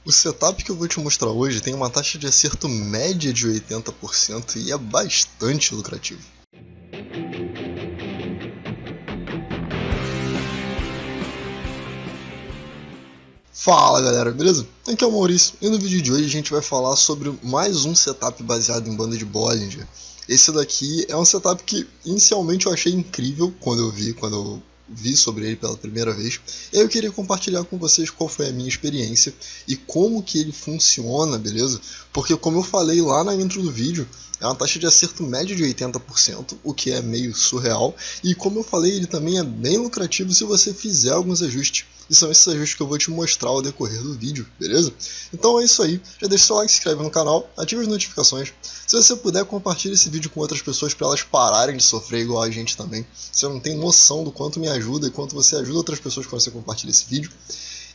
O setup que eu vou te mostrar hoje tem uma taxa de acerto média de 80% e é bastante lucrativo. Fala galera, beleza? Aqui é o Maurício e no vídeo de hoje a gente vai falar sobre mais um setup baseado em banda de Bollinger. Esse daqui é um setup que inicialmente eu achei incrível quando eu vi sobre ele pela primeira vez. E eu queria compartilhar com vocês qual foi a minha experiência e como que ele funciona, beleza? Porque como eu falei lá na intro do vídeo, é uma taxa de acerto média de 80%, o que é meio surreal. E como eu falei, ele também é bem lucrativo se você fizer alguns ajustes. E são esses ajustes que eu vou te mostrar ao decorrer do vídeo, beleza? Então é isso aí, já deixa o seu like, se inscreve no canal, ative as notificações. Se você puder, compartilhe esse vídeo com outras pessoas para elas pararem de sofrer igual a gente também. Você não tem noção do quanto me ajuda e quanto você ajuda outras pessoas quando você compartilha esse vídeo.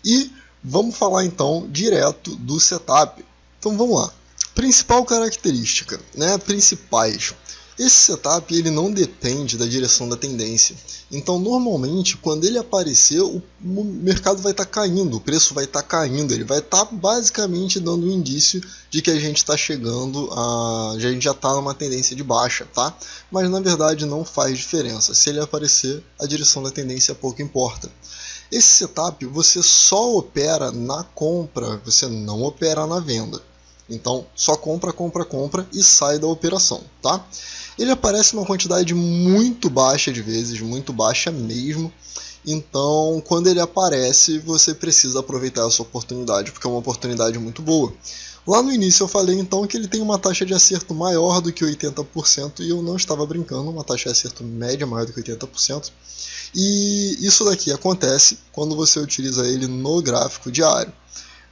E vamos falar então direto do setup. Então vamos lá. Principal característica, principais. Esse setup ele não depende da direção da tendência. Então, normalmente, quando ele aparecer, o mercado vai estar caindo, o preço vai estar caindo, ele vai estar basicamente dando um indício de que a gente está chegando a gente já está numa tendência de baixa, tá? Mas na verdade não faz diferença. Se ele aparecer, a direção da tendência pouco importa. Esse setup você só opera na compra, você não opera na venda. Então, só compra e sai da operação, tá? Ele aparece uma quantidade muito baixa de vezes, muito baixa mesmo. Então, quando ele aparece, você precisa aproveitar essa oportunidade, porque é uma oportunidade muito boa. Lá no início eu falei então que ele tem uma taxa de acerto maior do que 80% e eu não estava brincando, uma taxa de acerto média maior do que 80%. E isso daqui acontece quando você utiliza ele no gráfico diário.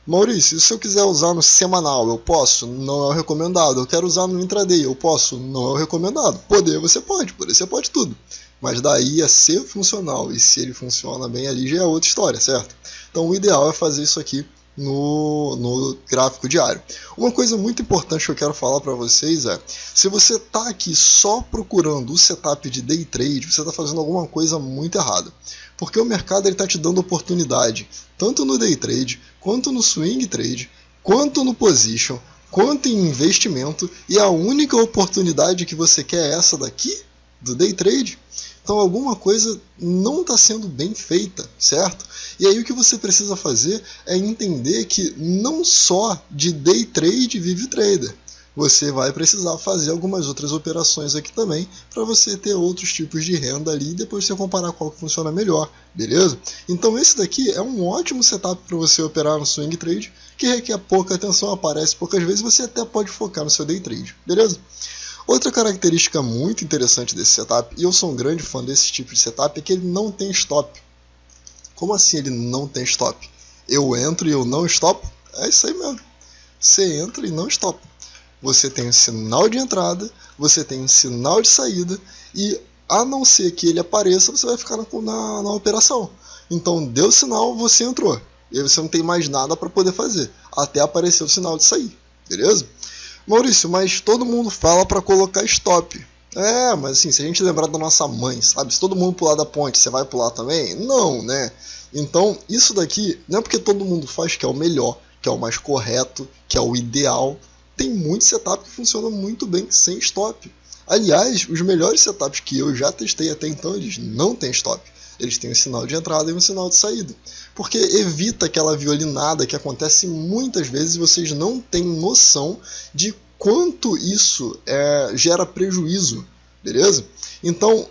Maurício, se eu quiser usar no semanal, eu posso? Não é o recomendado. Eu quero usar no intraday, eu posso? Não é o recomendado. Poder você pode tudo. Mas daí a ser funcional, e se ele funciona bem ali já é outra história, certo? Então o ideal é fazer isso aqui no gráfico diário. Uma coisa muito importante que eu quero falar para vocês é, se você está aqui só procurando o setup de day trade, você está fazendo alguma coisa muito errada. Porque o mercado está te dando oportunidade, tanto no day trade, quanto no swing trade, quanto no position, quanto em investimento, e a única oportunidade que você quer é essa daqui, do day trade. Então alguma coisa não está sendo bem feita, certo? E aí o que você precisa fazer é entender que não só de day trade vive o trader. Você vai precisar fazer algumas outras operações aqui também para você ter outros tipos de renda ali e depois você comparar qual que funciona melhor, beleza? Então esse daqui é um ótimo setup para você operar no swing trade, que requer pouca atenção, aparece poucas vezes, você até pode focar no seu day trade, beleza? Outra característica muito interessante desse setup, e eu sou um grande fã desse tipo de setup, é que ele não tem stop. Como assim ele não tem stop? Eu entro e eu não stop? É isso aí mesmo. Você entra e não stop. Você tem um sinal de entrada, você tem um sinal de saída, e a não ser que ele apareça, você vai ficar na operação. Então deu sinal, você entrou. E aí você não tem mais nada para poder fazer, até aparecer o sinal de sair, beleza? Maurício, mas todo mundo fala para colocar stop. Mas assim, se a gente lembrar da nossa mãe, sabe? Se todo mundo pular da ponte, você vai pular também? Não, né? Então, isso daqui não é porque todo mundo faz que é o melhor, que é o mais correto, que é o ideal. Tem muito setup que funciona muito bem sem stop. Aliás, os melhores setups que eu já testei até então, eles não têm stop. Eles têm um sinal de entrada e um sinal de saída. Porque evita aquela violinada que acontece muitas vezes e vocês não têm noção de quanto isso gera prejuízo, beleza? Então,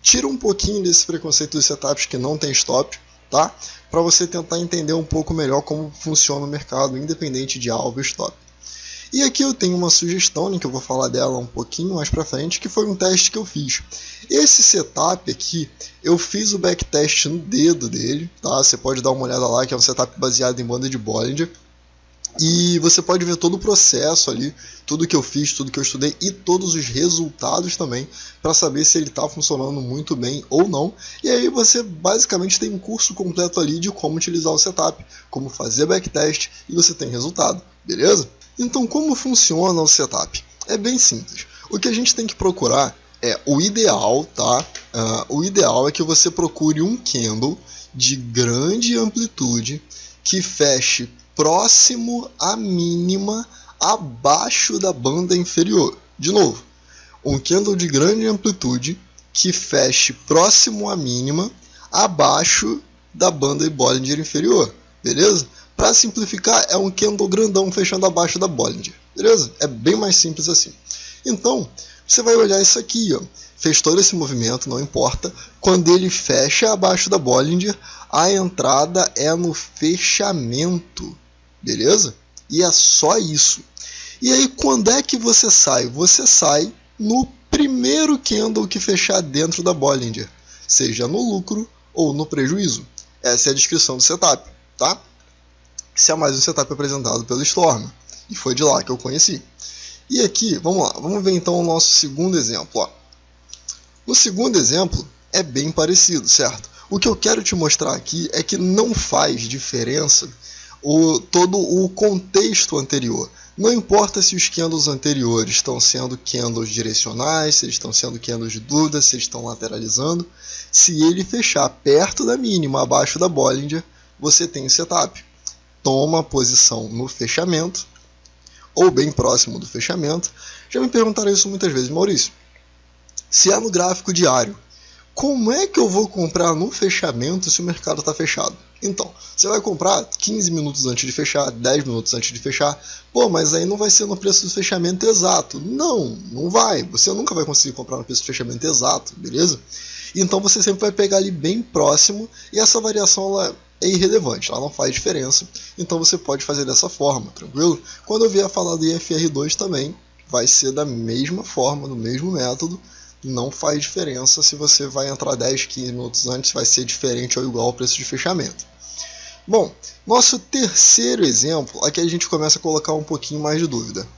tira um pouquinho desse preconceito dos setups que não tem stop, tá? Para você tentar entender um pouco melhor como funciona o mercado, independente de alvo e stop. E aqui eu tenho uma sugestão, que eu vou falar dela um pouquinho mais pra frente, que foi um teste que eu fiz. Esse setup aqui, eu fiz o backtest no dedo dele, tá? Você pode dar uma olhada lá, que é um setup baseado em banda de Bollinger. E você pode ver todo o processo ali, tudo que eu fiz, tudo que eu estudei e todos os resultados também, para saber se ele está funcionando muito bem ou não. E aí você basicamente tem um curso completo ali de como utilizar o setup, como fazer backtest e você tem resultado, beleza? Então como funciona o setup? É bem simples. O que a gente tem que procurar é o ideal, tá? O ideal é que você procure um candle de grande amplitude que feche próximo à mínima abaixo da banda inferior. De novo, um candle de grande amplitude que feche próximo à mínima abaixo da banda Bollinger inferior, beleza? Para simplificar, é um candle grandão fechando abaixo da Bollinger, beleza? É bem mais simples assim. Então, você vai olhar isso aqui, ó. Fez todo esse movimento, não importa. Quando ele fecha abaixo da Bollinger, a entrada é no fechamento, beleza? E é só isso. E aí, quando é que você sai? Você sai no primeiro candle que fechar dentro da Bollinger, seja no lucro ou no prejuízo. Essa é a descrição do setup, tá? Esse é mais um setup apresentado pelo Storm, e foi de lá que eu conheci. E aqui, vamos lá, vamos ver então o nosso segundo exemplo. Ó. No segundo exemplo, é bem parecido, certo? O que eu quero te mostrar aqui é que não faz diferença todo o contexto anterior. Não importa se os candles anteriores estão sendo candles direcionais, se eles estão sendo candles de dúvida, se eles estão lateralizando. Se ele fechar perto da mínima, abaixo da Bollinger, você tem o setup. Toma a posição no fechamento, ou bem próximo do fechamento. Já me perguntaram isso muitas vezes, Maurício. Se é no gráfico diário, como é que eu vou comprar no fechamento se o mercado está fechado? Então, você vai comprar 15 minutos antes de fechar, 10 minutos antes de fechar. Pô, mas aí não vai ser no preço do fechamento exato. Não, não vai. Você nunca vai conseguir comprar no preço do fechamento exato, beleza? Então você sempre vai pegar ali bem próximo e essa variação ela é irrelevante, ela não faz diferença. Então você pode fazer dessa forma, tranquilo? Quando eu vier falar do IFR2 também, vai ser da mesma forma, no mesmo método. Não faz diferença se você vai entrar 10, 15 minutos antes, vai ser diferente ou igual ao preço de fechamento. Bom, nosso terceiro exemplo, aqui a gente começa a colocar um pouquinho mais de dúvida.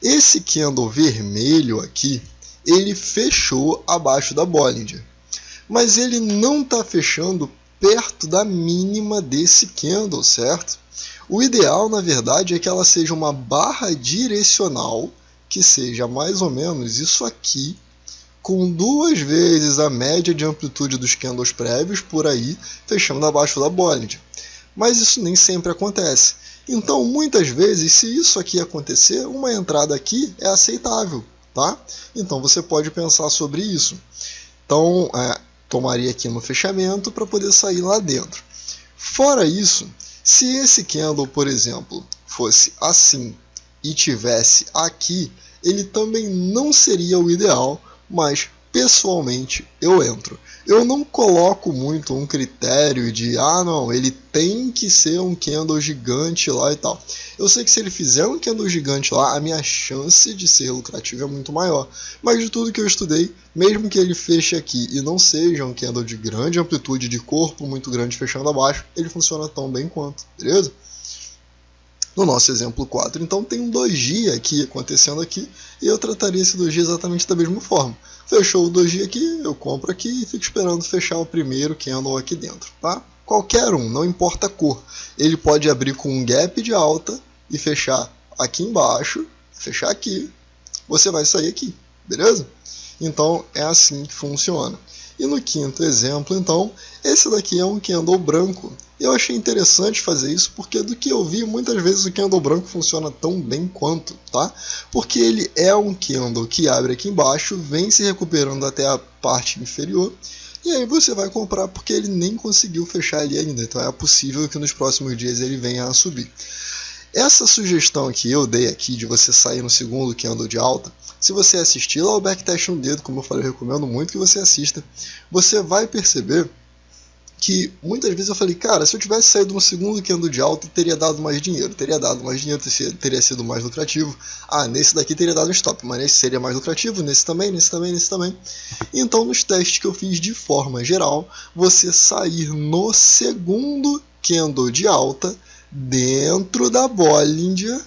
Esse candle vermelho aqui, ele fechou abaixo da Bollinger, mas ele não está fechando perto da mínima desse candle, certo? O ideal, na verdade, é que ela seja uma barra direcional, que seja mais ou menos isso aqui, com 2 vezes a média de amplitude dos candles prévios por aí, fechando abaixo da Bollinger. Mas isso nem sempre acontece. Então, muitas vezes, se isso aqui acontecer, uma entrada aqui é aceitável, tá? Então, você pode pensar sobre isso. Então, tomaria aqui no fechamento para poder sair lá dentro. Fora isso, se esse candle, por exemplo, fosse assim e tivesse aqui, ele também não seria o ideal, mas pessoalmente eu entro. Eu não coloco muito um critério de, não, ele tem que ser um candle gigante lá e tal. Eu sei que se ele fizer um candle gigante lá, a minha chance de ser lucrativo é muito maior. Mas de tudo que eu estudei, mesmo que ele feche aqui e não seja um candle de grande amplitude, de corpo muito grande fechando abaixo, ele funciona tão bem quanto, beleza? No nosso exemplo 4, então tem um doji aqui acontecendo aqui, e eu trataria esse doji exatamente da mesma forma. Fechou o doji aqui, eu compro aqui e fico esperando fechar o primeiro candle aqui dentro, tá? Qualquer um, não importa a cor. Ele pode abrir com um gap de alta e fechar aqui embaixo, fechar aqui, você vai sair aqui, beleza? Então é assim que funciona. E no quinto exemplo, então, esse daqui é um candle branco. Eu achei interessante fazer isso porque do que eu vi, muitas vezes o candle branco funciona tão bem quanto, tá? Porque ele é um candle que abre aqui embaixo, vem se recuperando até a parte inferior, e aí você vai comprar porque ele nem conseguiu fechar ali ainda, então é possível que nos próximos dias ele venha a subir. Essa sugestão que eu dei aqui de você sair no segundo candle de alta, se você assistir lá o backtest no dedo, como eu falei, eu recomendo muito que você assista, você vai perceber que muitas vezes eu falei, cara, se eu tivesse saído no segundo candle de alta, teria dado mais dinheiro, teria sido mais lucrativo. Nesse daqui teria dado stop, mas nesse seria mais lucrativo, nesse também, nesse também, nesse também. Então, nos testes que eu fiz de forma geral, você sair no segundo candle de alta, dentro da Bollinger,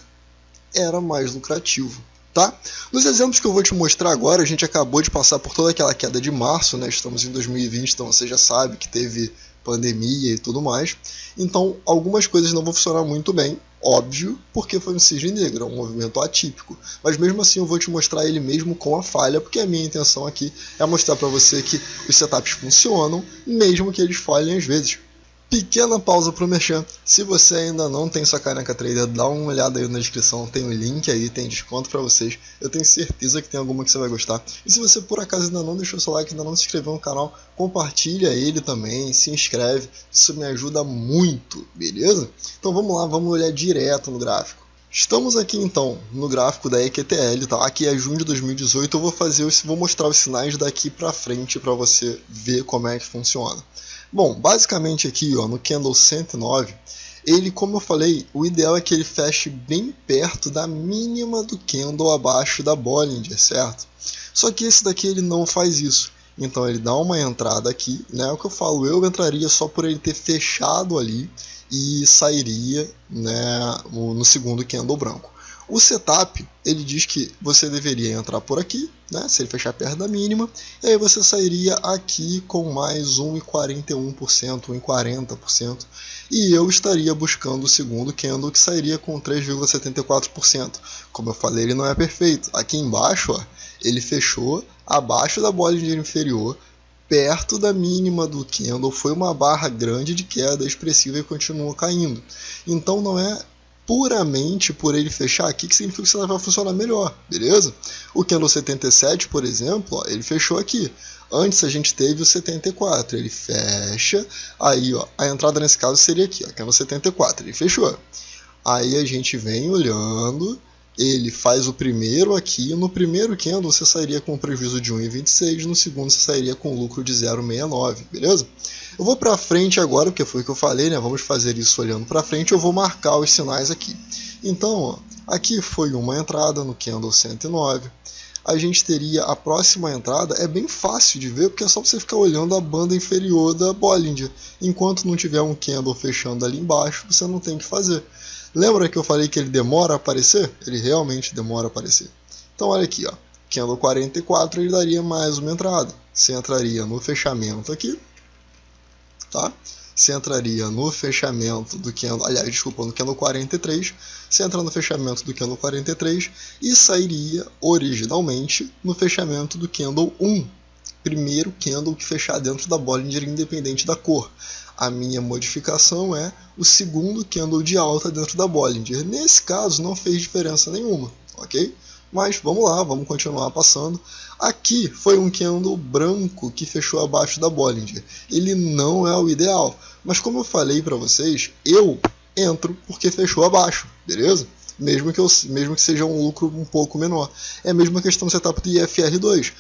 era mais lucrativo. Tá? Nos exemplos que eu vou te mostrar agora, a gente acabou de passar por toda aquela queda de março, né? Estamos em 2020, então você já sabe que teve pandemia e tudo mais. Então, algumas coisas não vão funcionar muito bem, óbvio, porque foi um cisne negro, é um movimento atípico. Mas mesmo assim eu vou te mostrar ele mesmo com a falha, porque a minha intenção aqui é mostrar para você que os setups funcionam, mesmo que eles falhem às vezes. Pequena pausa pro merchan. Se você ainda não tem sua caneca trader, dá uma olhada aí na descrição, tem um link aí, tem desconto pra vocês. Eu tenho certeza que tem alguma que você vai gostar. E se você por acaso ainda não deixou seu like, ainda não se inscreveu no canal, compartilha ele também, se inscreve, isso me ajuda muito, beleza? Então vamos lá, vamos olhar direto no gráfico. Estamos aqui então no gráfico da EQTL, tá? Aqui é junho de 2018, eu vou mostrar os sinais daqui pra frente para você ver como é que funciona. Bom, basicamente aqui ó, no candle 109, ele, como eu falei, o ideal é que ele feche bem perto da mínima do candle abaixo da Bollinger, certo? Só que esse daqui ele não faz isso. Então ele dá uma entrada aqui, né? É o que eu falo, eu entraria só por ele ter fechado ali e sairia, né, no segundo candle branco. O setup, ele diz que você deveria entrar por aqui, né, se ele fechar perto da mínima, e aí você sairia aqui com mais 1,41%, 1,40%, e eu estaria buscando o segundo candle que sairia com 3,74%. Como eu falei, ele não é perfeito. Aqui embaixo, ó, ele fechou abaixo da Bollinger inferior, perto da mínima do candle, foi uma barra grande de queda expressiva e continua caindo. Então não é puramente por ele fechar aqui que significa que você vai funcionar melhor, beleza? O candle 77, por exemplo, ó, ele fechou aqui. Antes a gente teve o 74, ele fecha, aí ó, a entrada nesse caso seria aqui, ó, candle 74, ele fechou. Aí a gente vem olhando, ele faz o primeiro aqui, no primeiro candle você sairia com um prejuízo de 1,26, no segundo você sairia com lucro de 0,69, beleza? Eu vou para frente agora, porque foi o que eu falei, né? Vamos fazer isso olhando para frente, eu vou marcar os sinais aqui. Então, ó, aqui foi uma entrada no candle 109, a gente teria a próxima entrada, é bem fácil de ver, porque é só você ficar olhando a banda inferior da Bollinger. Enquanto não tiver um candle fechando ali embaixo, você não tem o que fazer. Lembra que eu falei que ele demora a aparecer? Ele realmente demora a aparecer. Então olha aqui, ó, candle 44 ele daria mais uma entrada. Você entraria no fechamento aqui, tá? Você entraria no fechamento do candle, aliás, desculpa, no candle 43, você entra no fechamento do candle 43 e sairia originalmente no fechamento do candle 1. Primeiro candle que fechar dentro da Bollinger independente da cor. A minha modificação é o segundo candle de alta dentro da Bollinger. Nesse caso não fez diferença nenhuma, ok? Mas vamos lá, vamos continuar passando. Aqui foi um candle branco que fechou abaixo da Bollinger. Ele não é o ideal, mas como eu falei para vocês, eu entro porque fechou abaixo, beleza? Mesmo que seja um lucro um pouco menor. É a mesma questão do setup do IFR2.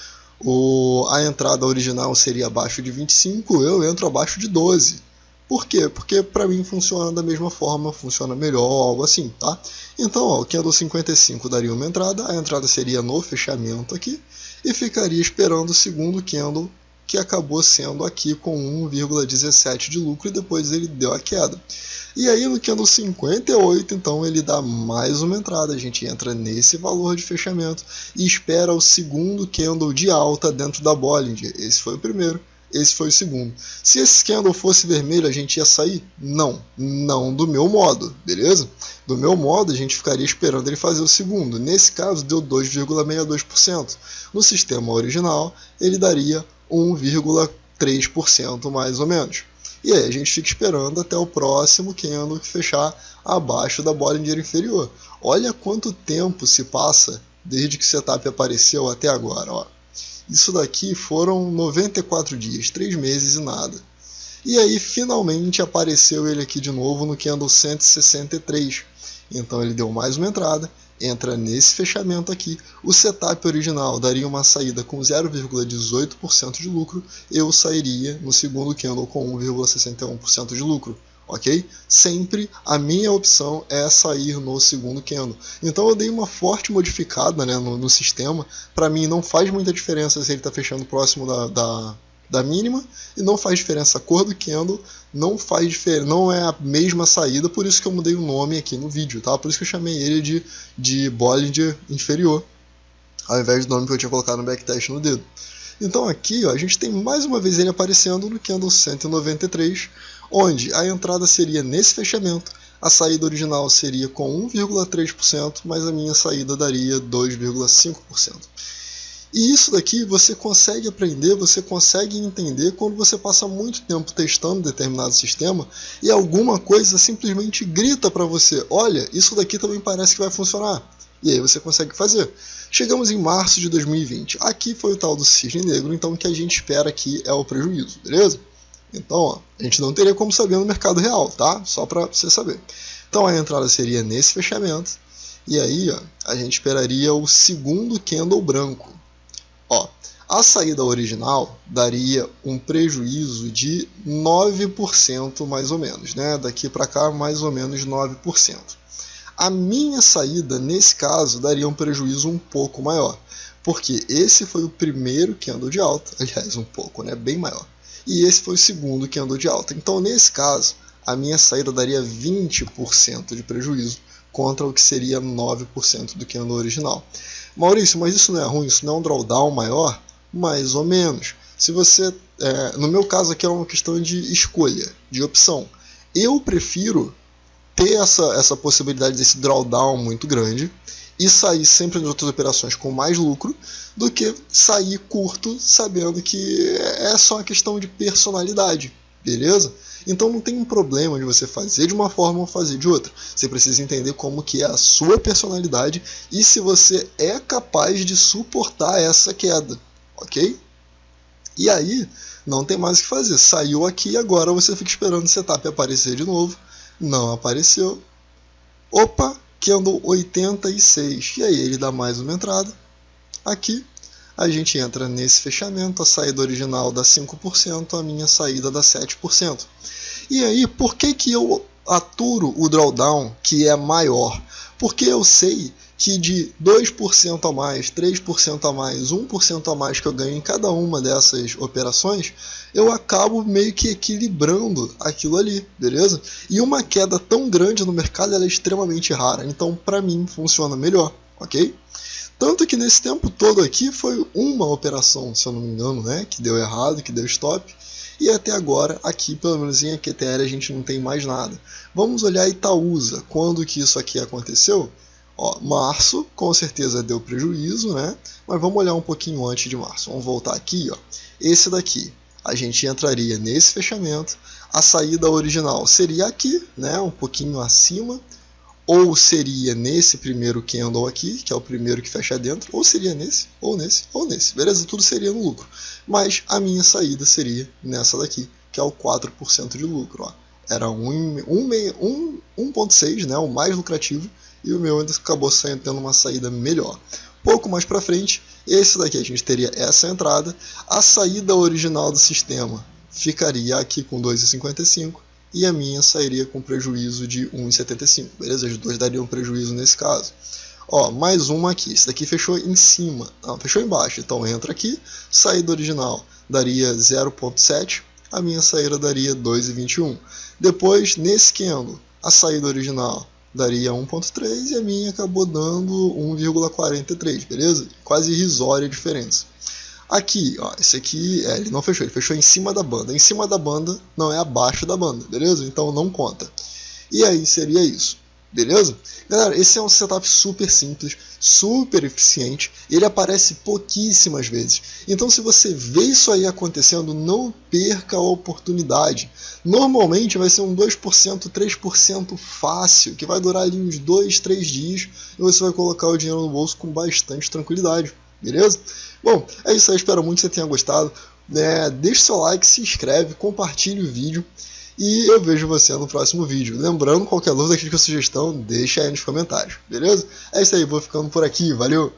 A entrada original seria abaixo de 25, eu entro abaixo de 12. Por quê? Porque para mim funciona da mesma forma, funciona melhor, algo assim, tá? Então, ó, o candle 55 daria uma entrada, a entrada seria no fechamento aqui, e ficaria esperando o segundo candle, que acabou sendo aqui com 1,17 de lucro, e depois ele deu a queda. E aí no candle 58, então ele dá mais uma entrada, a gente entra nesse valor de fechamento e espera o segundo candle de alta dentro da Bollinger. Esse foi o primeiro, esse foi o segundo. Se esse candle fosse vermelho, a gente ia sair? Não, não do meu modo, beleza? Do meu modo, a gente ficaria esperando ele fazer o segundo. Nesse caso, deu 2,62%. No sistema original, ele daria 1,3% mais ou menos. E aí a gente fica esperando até o próximo candle que fechar abaixo da Bollinger inferior. Olha quanto tempo se passa desde que o setup apareceu até agora. Ó. Isso daqui foram 94 dias, 3 meses e nada. E aí finalmente apareceu ele aqui de novo no candle 163. Então ele deu mais uma entrada, entra nesse fechamento aqui. O setup original daria uma saída com 0,18% de lucro. Eu sairia no segundo candle com 1,61% de lucro. Ok? Sempre a minha opção é sair no segundo candle. Então eu dei uma forte modificada, né, no sistema. Para mim não faz muita diferença se ele está fechando próximo da mínima, e não faz diferença a cor do candle, não faz diferença, não é a mesma saída, por isso que eu mudei o nome aqui no vídeo, tá? Por isso que eu chamei ele de Bollinger inferior, ao invés do nome que eu tinha colocado no backtest no dedo. Então aqui ó, a gente tem mais uma vez ele aparecendo no candle 193, onde a entrada seria nesse fechamento, a saída original seria com 1,3%, mas a minha saída daria 2,5%. E isso daqui você consegue aprender, você consegue entender quando você passa muito tempo testando determinado sistema e alguma coisa simplesmente grita para você, olha, isso daqui também parece que vai funcionar. E aí você consegue fazer. Chegamos em março de 2020. Aqui foi o tal do cisne negro, então o que a gente espera aqui é o prejuízo, beleza? Então, ó, a gente não teria como saber no mercado real, tá? Só para você saber. Então a entrada seria nesse fechamento. E aí, ó, a gente esperaria o segundo candle branco. Ó, a saída original daria um prejuízo de 9% mais ou menos, né? Daqui para cá, mais ou menos 9%. A minha saída, nesse caso, daria um prejuízo um pouco maior, porque esse foi o primeiro candle de alta, aliás, um pouco, né? Bem maior. E esse foi o segundo candle de alta. Então, nesse caso, a minha saída daria 20% de prejuízo, contra o que seria 9% do candle original. Maurício, mas isso não é ruim? Isso não é um drawdown maior? Mais ou menos. Se você, no meu caso aqui é uma questão de escolha, de opção. Eu prefiro ter essa possibilidade desse drawdown muito grande e sair sempre nas outras operações com mais lucro do que sair curto sabendo que é só uma questão de personalidade, beleza? Então não tem um problema de você fazer de uma forma ou fazer de outra. Você precisa entender como que é a sua personalidade e se você é capaz de suportar essa queda, ok? E aí, não tem mais o que fazer. Saiu aqui e agora você fica esperando o setup aparecer de novo. Não apareceu. Opa, candle 86. E aí ele dá mais uma entrada. Aqui a gente entra nesse fechamento, a saída original dá 5%, a minha saída dá 7%. E aí, por que eu aturo o drawdown que é maior? Porque eu sei que de 2% a mais, 3% a mais, 1% a mais que eu ganho em cada uma dessas operações, eu acabo meio que equilibrando aquilo ali, beleza? E uma queda tão grande no mercado ela é extremamente rara, então para mim funciona melhor, ok? Tanto que nesse tempo todo aqui foi uma operação, se eu não me engano, né, que deu errado, que deu stop. E até agora, aqui, pelo menos em EQTR, a gente não tem mais nada. Vamos olhar Itaúsa. Quando que isso aqui aconteceu? Ó, março, com certeza deu prejuízo, né? Mas vamos olhar um pouquinho antes de março. Vamos voltar aqui, ó. Esse daqui, a gente entraria nesse fechamento. A saída original seria aqui, né? Um pouquinho acima. Ou seria nesse primeiro candle aqui, que é o primeiro que fecha dentro, ou seria nesse, ou nesse, ou nesse, beleza? Tudo seria no lucro. Mas a minha saída seria nessa daqui, que é o 4% de lucro. Ó. Era 1.6, né, o mais lucrativo, e o meu ainda acabou tendo uma saída melhor. Pouco mais para frente, esse daqui a gente teria essa entrada, a saída original do sistema ficaria aqui com 2,55, e a minha sairia com prejuízo de 1,75, beleza? As duas dariam prejuízo nesse caso. Ó, mais uma aqui, esse daqui fechou em cima, não, fechou embaixo, então entra aqui, saída original daria 0,7, a minha saída daria 2,21. Depois, nesse candle, a saída original daria 1,3 e a minha acabou dando 1,43, beleza? Quase irrisória a diferença. Aqui, ó, esse aqui, ele não fechou, ele fechou em cima da banda. Em cima da banda não é abaixo da banda, beleza? Então não conta. E aí seria isso, beleza? Galera, esse é um setup super simples, super eficiente, ele aparece pouquíssimas vezes. Então se você vê isso aí acontecendo, não perca a oportunidade. Normalmente vai ser um 2%, 3% fácil, que vai durar ali uns 2, 3 dias e você vai colocar o dinheiro no bolso com bastante tranquilidade. Beleza? Bom, é isso aí, espero muito que você tenha gostado. Deixe seu like, se inscreve, compartilhe o vídeo e eu vejo você no próximo vídeo. Lembrando, qualquer dúvida, crítica ou sugestão, deixa aí nos comentários, beleza? É isso aí, vou ficando por aqui, valeu!